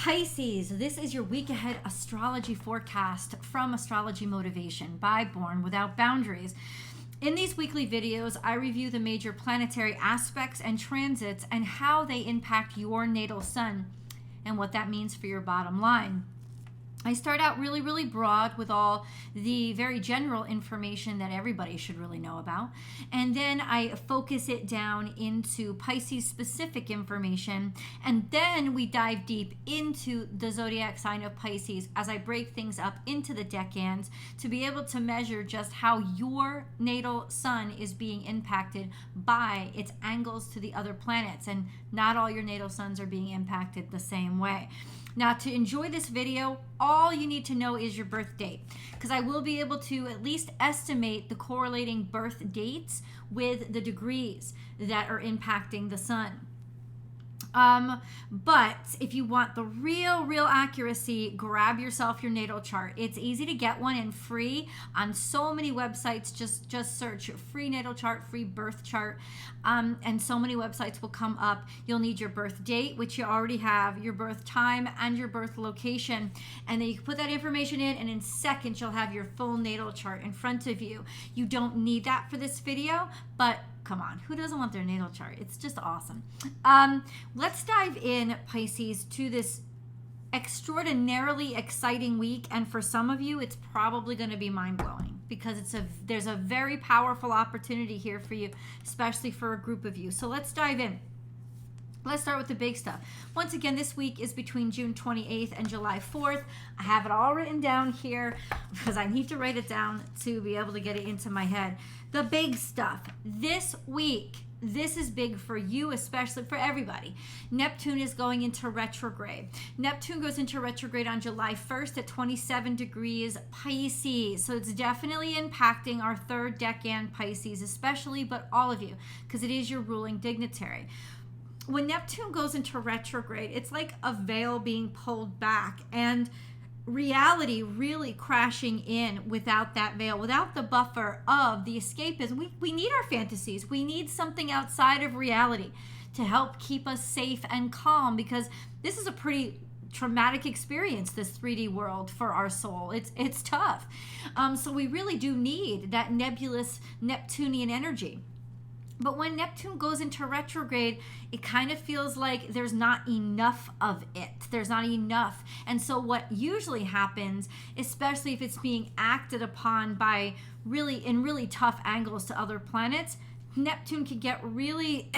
Pisces, this is your week ahead astrology forecast from Astrology Motivation by Born Without Boundaries. In these weekly videos, I review the major planetary aspects and transits and how they impact your natal sun and what that means for your bottom line. I start out really broad with all the very general information that everybody should really know about. And then I focus it down into Pisces specific information. And then we dive deep into the zodiac sign of Pisces as I break things up into the decans to be able to measure just how your natal sun is being impacted by its angles to the other planets. And not all your natal suns are being impacted the same way. Now, to enjoy this video, all you need to know is your birth date, because I will be able to at least estimate the correlating birth dates with the degrees that are impacting the sun. But if you want the real accuracy, grab yourself your natal chart. It's easy to get one and free on so many websites. Just search free natal chart, free birth chart, and so many websites will come up. You'll need your birth date, which you already have, your birth time, and your birth location. And then you can put that information in, and in seconds you'll have your full natal chart in front of you. You don't need that for this video, but come on, who doesn't want their natal chart? It's just awesome. Let's dive in, Pisces, to this extraordinarily exciting week. And for some of you, it's probably going to be mind-blowing because there's a very powerful opportunity here for you, especially for a group of you. So let's dive in. Let's start with the big stuff. Once again, this week is between June 28th and July 4th. I have it all written down here because I need to write it down to be able to get it into my head. The big stuff. This week, this is big for you, especially for everybody. Neptune is going into retrograde. Neptune goes into retrograde on July 1st at 27 degrees Pisces. So it's definitely impacting our third decan Pisces, especially, but all of you, because it is your ruling dignitary. When Neptune goes into retrograde, it's like a veil being pulled back and reality really crashing in without that veil, without the buffer of the escapism. We need our fantasies. We need something outside of reality to help keep us safe and calm, because this is a pretty traumatic experience, this 3D world, for our soul. It's tough. So we really do need that nebulous Neptunian energy. But when Neptune goes into retrograde, it kind of feels like there's not enough of it. There's not enough. And so what usually happens, especially if it's being acted upon by really tough angles to other planets, Neptune can get really,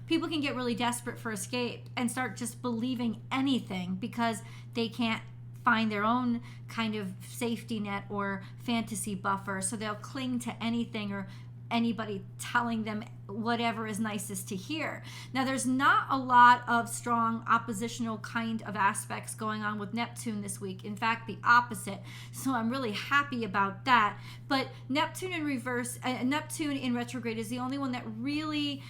people can get really desperate for escape and start just believing anything because they can't find their own kind of safety net or fantasy buffer. So they'll cling to anything or anybody telling them whatever is nicest to hear. Now, there's not a lot of strong oppositional kind of aspects going on with Neptune this week. In fact, the opposite. So I'm really happy about that. But Neptune in reverse, Neptune in retrograde is the only one that really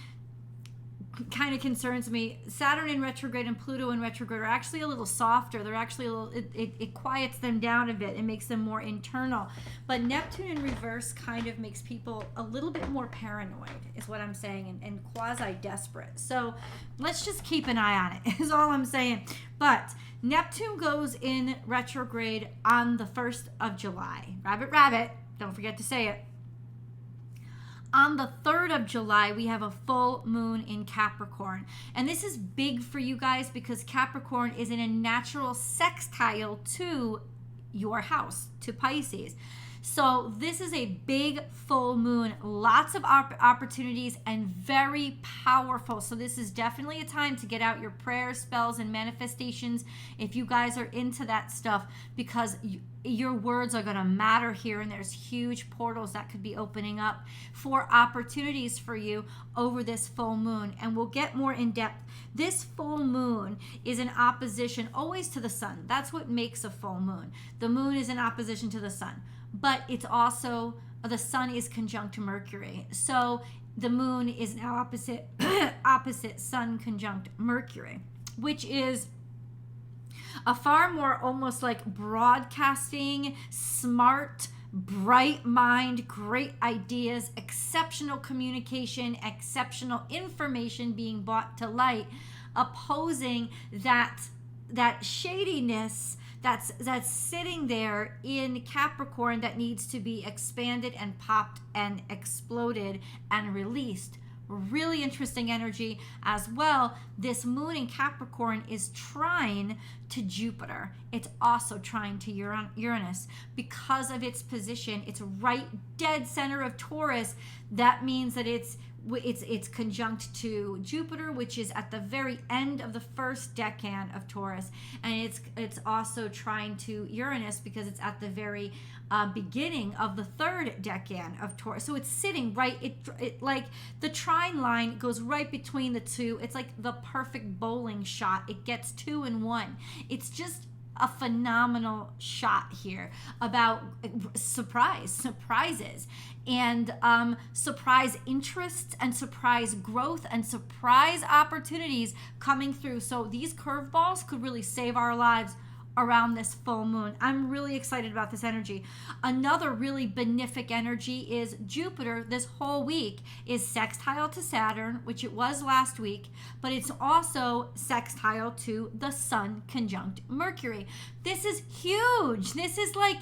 kind of concerns me. Saturn in retrograde and Pluto in retrograde are actually a little softer. They're actually a little, it quiets them down a bit. It makes them more internal. But Neptune in reverse kind of makes people a little bit more paranoid, is what I'm saying, and quasi-desperate. So let's just keep an eye on it, is all I'm saying. But Neptune goes in retrograde on the 1st of July. Rabbit, don't forget to say it. On the 3rd of July, we have a full moon in Capricorn. And this is big for you guys because Capricorn is in a natural sextile to your house, to Pisces. So this is a big full moon, lots of opportunities and very powerful. So this is definitely a time to get out your prayers, spells, and manifestations if you guys are into that stuff, because your words are going to matter here, and there's huge portals that could be opening up for opportunities for you over this full moon. And we'll get more in depth. This full moon is in opposition always to the sun. That's what makes a full moon. The moon is in opposition to the sun. But it's also, the sun is conjunct Mercury. So the moon is now opposite sun conjunct Mercury, which is a far more almost like broadcasting, smart, bright mind, great ideas, exceptional communication, exceptional information being brought to light, opposing that that shadiness that's sitting there in Capricorn that needs to be expanded and popped and exploded and released. Really interesting energy as well. This moon in Capricorn is trine to Jupiter. It's also trine to Uranus because of its position. It's right dead center of Taurus. That means that it's conjunct to Jupiter, which is at the very end of the first decan of Taurus, and it's also trine to Uranus because it's at the very beginning of the third decan of Taurus. So it's sitting right. It like the trine line goes right between the two. It's like the perfect bowling shot. It gets 2 in 1. It's just a phenomenal shot here about surprises and surprise interests and surprise growth and surprise opportunities coming through. So these curveballs could really save our lives around this full moon. I'm really excited about this energy. Another really benefic energy is Jupiter this whole week is sextile to Saturn, which it was last week, but it's also sextile to the Sun conjunct Mercury. This is huge. This is like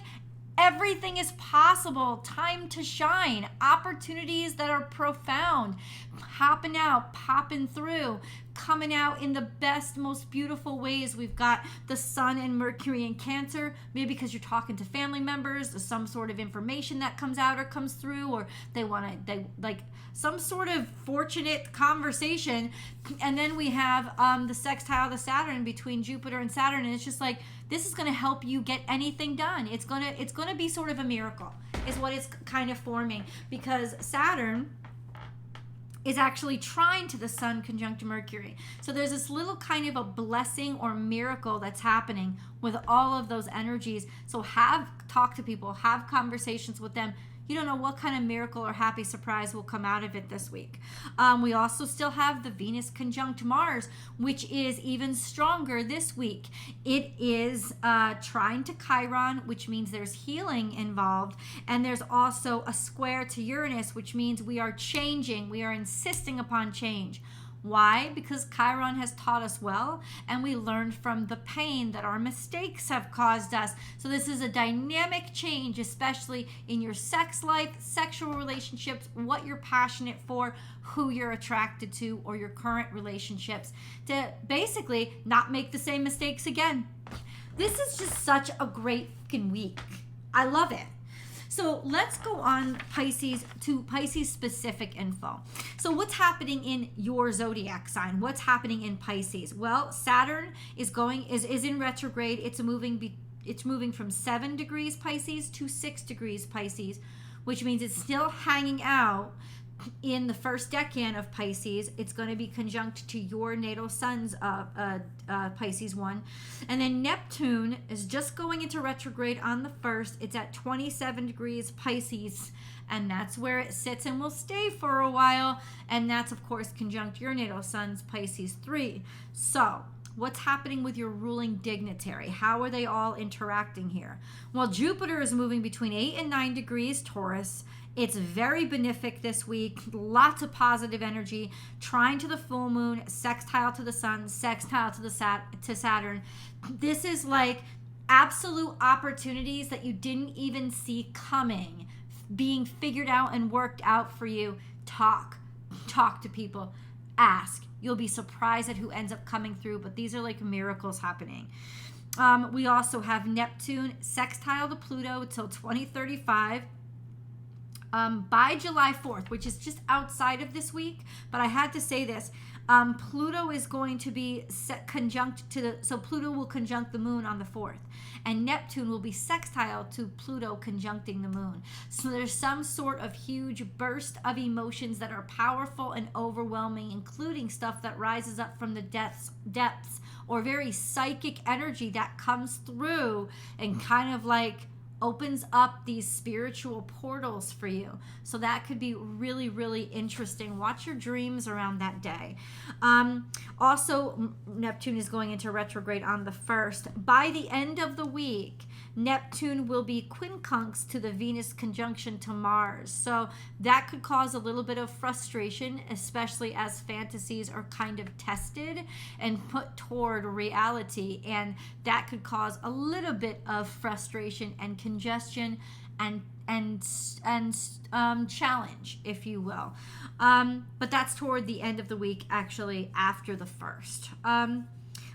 everything is possible. Time to shine. Opportunities that are profound. Popping out, popping through, coming out in the best, most beautiful ways. We've got the Sun and Mercury in Cancer, maybe because you're talking to family members, or some sort of information that comes out or comes through, or they like some sort of fortunate conversation. And then we have the sextile to Saturn between Jupiter and Saturn, and it's just like, this is going to help you get anything done. It's going to be sort of a miracle is what it's kind of forming, because Saturn is actually trine to the Sun conjunct Mercury. So there's this little kind of a blessing or miracle that's happening with all of those energies. So talk to people, have conversations with them. You don't know what kind of miracle or happy surprise will come out of it this week. We also still have the Venus conjunct Mars, which is even stronger this week. It is trine to Chiron, which means there's healing involved. And there's also a square to Uranus, which means we are changing. We are insisting upon change. Why? Because Chiron has taught us well, and we learned from the pain that our mistakes have caused us. So this is a dynamic change, especially in your sex life, sexual relationships, what you're passionate for, who you're attracted to, or your current relationships, to basically not make the same mistakes again. This is just such a great fucking week. I love it. So let's go on Pisces to Pisces specific info. So what's happening in your zodiac sign? What's happening in Pisces? Well, Saturn is in retrograde. It's moving from 7 degrees Pisces to 6 degrees Pisces, which means it's still hanging out in the first decan of Pisces. It's going to be conjunct to your natal sun's Pisces 1. And then Neptune is just going into retrograde on the 1st. It's at 27 degrees Pisces, and that's where it sits and will stay for a while. And that's, of course, conjunct your natal sun's Pisces 3. So what's happening with your ruling dignitary? How are they all interacting here? Well, Jupiter is moving between 8 and 9 degrees Taurus. It's very benefic this week. Lots of positive energy. Trine to the full moon, sextile to the Sun, sextile to Saturn. This is like absolute opportunities that you didn't even see coming, being figured out and worked out for you. Talk to people. Ask. You'll be surprised at who ends up coming through, but these are like miracles happening. We also have Neptune sextile to Pluto till 2035. By July 4th, which is just outside of this week, but I had to say this. Pluto is going to be so Pluto will conjunct the moon on the 4th, and Neptune will be sextile to Pluto conjuncting the moon. So there's some sort of huge burst of emotions that are powerful and overwhelming, including stuff that rises up from the depths or very psychic energy that comes through and kind of like opens up these spiritual portals for you. So that could be really, really interesting. Watch your dreams around that day. Also, Neptune is going into retrograde on the 1st. By the end of the week, Neptune will be quincunx to the Venus conjunction to Mars. So that could cause a little bit of frustration, especially as fantasies are kind of tested and put toward reality. And that could cause a little bit of frustration and congestion and challenge, if you will. But that's toward the end of the week, actually, after the 1st.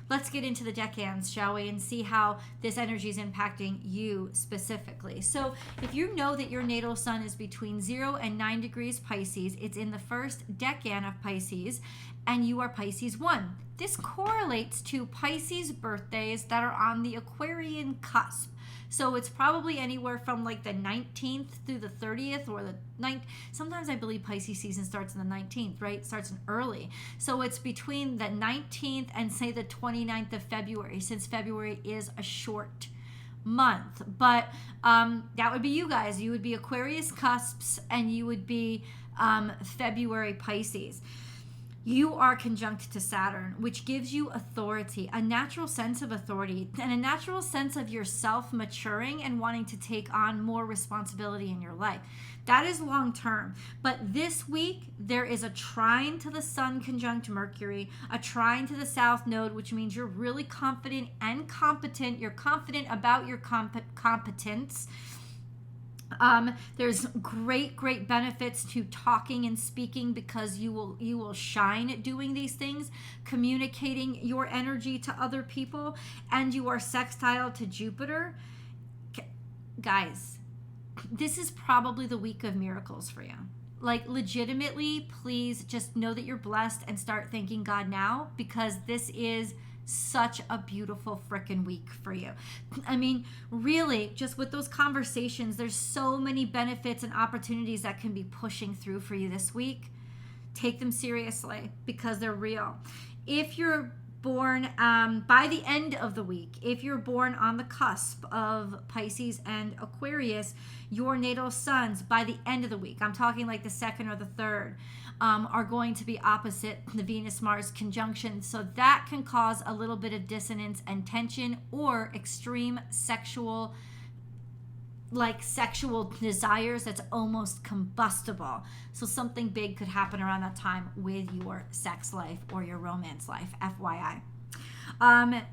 Let's get into the decans, shall we, and see how this energy is impacting you specifically. So if you know that your natal sun is between 0 and 9 degrees Pisces, it's in the first decan of Pisces, and you are Pisces 1. This correlates to Pisces birthdays that are on the Aquarian cusp. So it's probably anywhere from like the 19th through the 30th or the 9th. Sometimes I believe Pisces season starts on the 19th, right? It starts in early. So it's between the 19th and say the 29th of February, since February is a short month. But that would be you guys. You would be Aquarius cusps and you would be February Pisces. You are conjunct to Saturn, which gives you authority, a natural sense of authority, and a natural sense of yourself maturing and wanting to take on more responsibility in your life. That is long term. But this week, there is a trine to the Sun conjunct Mercury, a trine to the South Node, which means you're really confident and competent. You're confident about your competence. There's great benefits to talking and speaking because you will shine doing these things, communicating your energy to other people, and you are sextile to Jupiter. Guys, this is probably the week of miracles for you. Like, legitimately, please just know that you're blessed and start thanking God now, because this is such a beautiful freaking week for you. I mean, really, just with those conversations, there's so many benefits and opportunities that can be pushing through for you this week. Take them seriously because they're real. If you're born by the end of the week, if you're born on the cusp of Pisces and Aquarius, your natal suns by the end of the week, I'm talking like the 2nd or the 3rd, are going to be opposite the Venus-Mars conjunction. So that can cause a little bit of dissonance and tension or extreme sexual desires that's almost combustible. So something big could happen around that time with your sex life or your romance life, FYI.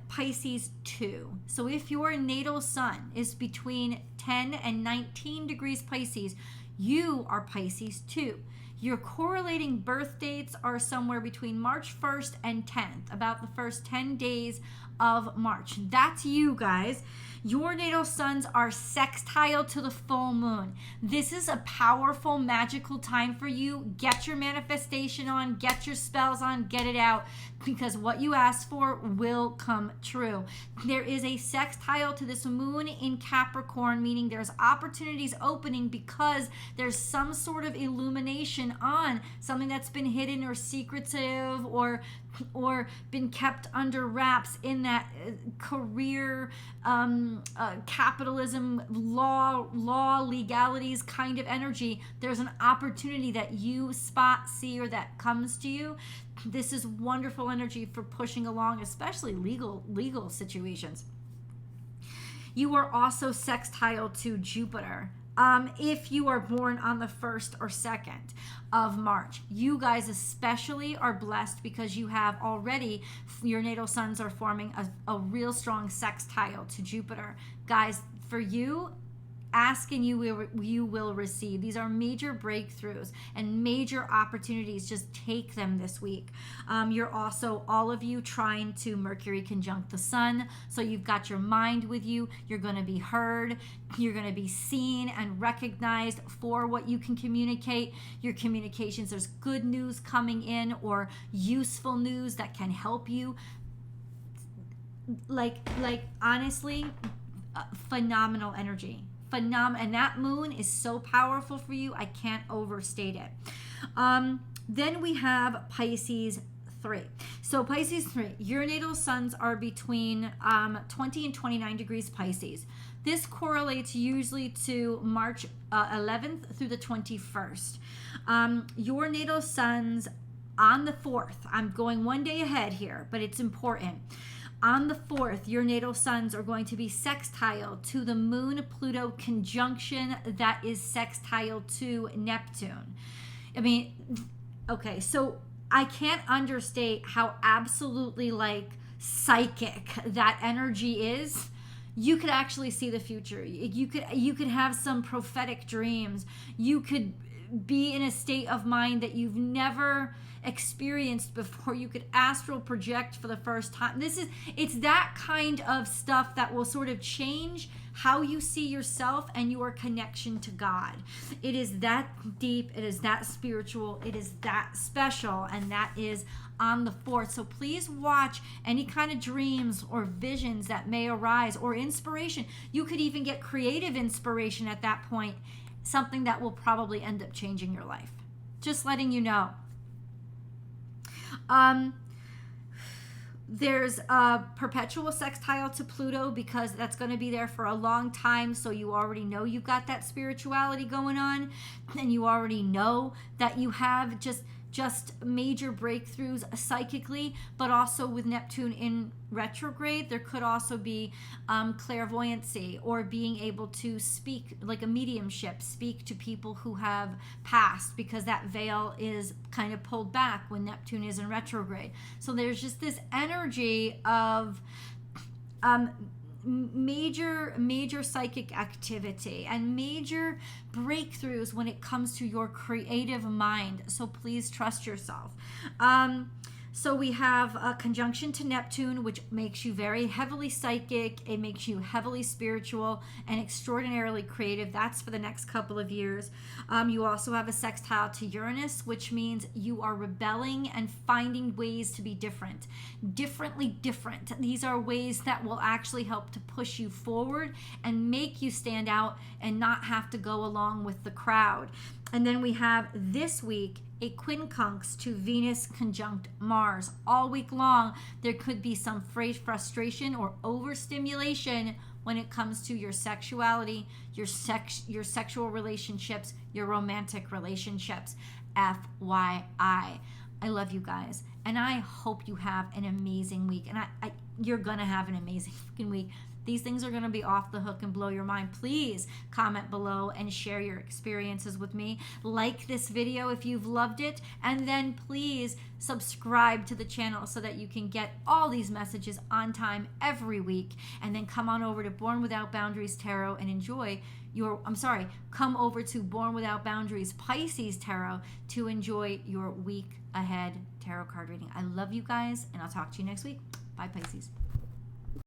Pisces 2. So if your natal sun is between 10 and 19 degrees Pisces, you are Pisces 2. Your correlating birth dates are somewhere between March 1st and 10th, about the first 10 days of March. That's you guys. Your natal suns are sextile to the full moon. This is a powerful, magical time for you. Get your manifestation on, get your spells on, get it out, because what you ask for will come true. There is a sextile to this moon in Capricorn, meaning there's opportunities opening because there's some sort of illumination on something that's been hidden or secretive or been kept under wraps in that career, capitalism, law, legalities kind of energy. There's an opportunity that you spot, see, or that comes to you. This is wonderful energy for pushing along, especially legal situations. You are also sextile to Jupiter. If you are born on the 1st or 2nd of March, you guys especially are blessed because you have already, your natal suns are forming a real strong sextile to Jupiter. Guys, for you, ask and you will receive. These are major breakthroughs and major opportunities. Just take them this week. You're also, all of you, trying to Mercury conjunct the sun. So you've got your mind with you. You're going to be heard. You're going to be seen and recognized for what you can communicate. Your communications, there's good news coming in or useful news that can help you. Like honestly, phenomenal energy. And that moon is so powerful for you, I can't overstate it. Then we have Pisces 3. So Pisces 3, your natal suns are between 20 and 29 degrees Pisces. This correlates usually to March 11th through the 21st. Your natal suns on the 4th, I'm going one day ahead here, but it's important. On the 4th, your natal suns are going to be sextile to the Moon-Pluto conjunction that is sextile to Neptune. I mean, okay, so I can't understate how absolutely like psychic that energy is. You could actually see the future. You could have some prophetic dreams. You could be in a state of mind that you've never experienced before. You could astral project for the first time. It's that kind of stuff that will sort of change how you see yourself and your connection to God. It is that deep, it is that spiritual, it is that special, and that is on the 4th. So please watch any kind of dreams or visions that may arise, or inspiration. You could even get creative inspiration at that point, something that will probably end up changing your life. Just letting you know. There's a perpetual sextile to Pluto because that's going to be there for a long time. So you already know you've got that spirituality going on, and you already know that you have just major breakthroughs psychically, but also with Neptune in retrograde, there could also be clairvoyancy, or being able to speak, like a mediumship, speak to people who have passed, because that veil is kind of pulled back when Neptune is in retrograde. So there's just this energy of major psychic activity and major breakthroughs when it comes to your creative mind. So please trust yourself. So we have a conjunction to Neptune, which makes you very heavily psychic. It makes you heavily spiritual and extraordinarily creative. That's for the next couple of years. You also have a sextile to Uranus, which means you are rebelling and finding ways to be different. Differently different. These are ways that will actually help to push you forward and make you stand out and not have to go along with the crowd. And then we have this week a quincunx to Venus conjunct Mars. All week long, there could be some frustration or overstimulation when it comes to your sexuality, your sexual relationships, your romantic relationships. FYI. I love you guys, and I hope you have an amazing week. And you're gonna have an amazing fucking week. These things are going to be off the hook and blow your mind. Please comment below and share your experiences with me. Like this video if you've loved it. And then please subscribe to the channel so that you can get all these messages on time every week. And then come on over to Born Without Boundaries Tarot and enjoy come over to Born Without Boundaries Pisces Tarot to enjoy your week ahead tarot card reading. I love you guys, and I'll talk to you next week. Bye, Pisces.